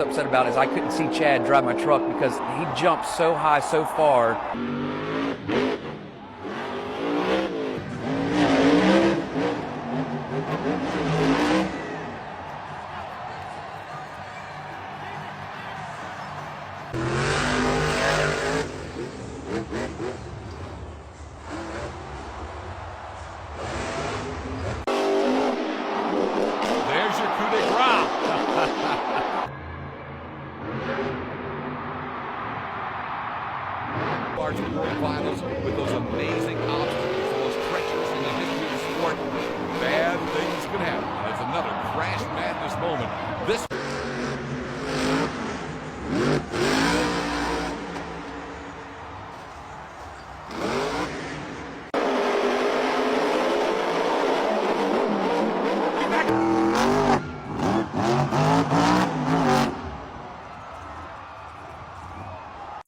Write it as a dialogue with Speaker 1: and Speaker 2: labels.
Speaker 1: Upset about is I couldn't see Chad drive my truck because he jumped so high so far.
Speaker 2: There's your coup de grace. Large world finals with those amazing obstacles, those treacherous in the history of the sport. Bad things can happen. That's another crash madness moment. This